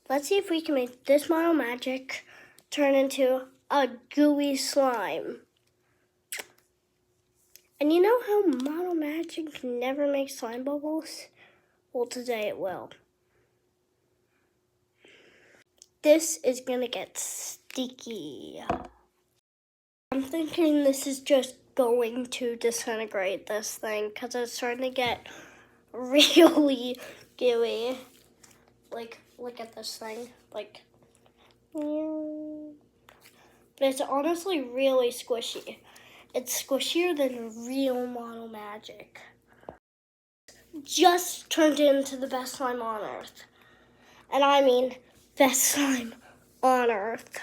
Let's see if we can make this Model Magic turn into a gooey slime. And you know how Model Magic never makes slime bubbles? Well, today it will. This is gonna get sticky. I'm thinking this is just going to disintegrate this thing because it's starting to get really gooey. Like, look at this thing. Like, but it's honestly really squishy. It's squishier than real Model Magic. Just turned into the best slime on Earth. And I mean, best slime on Earth.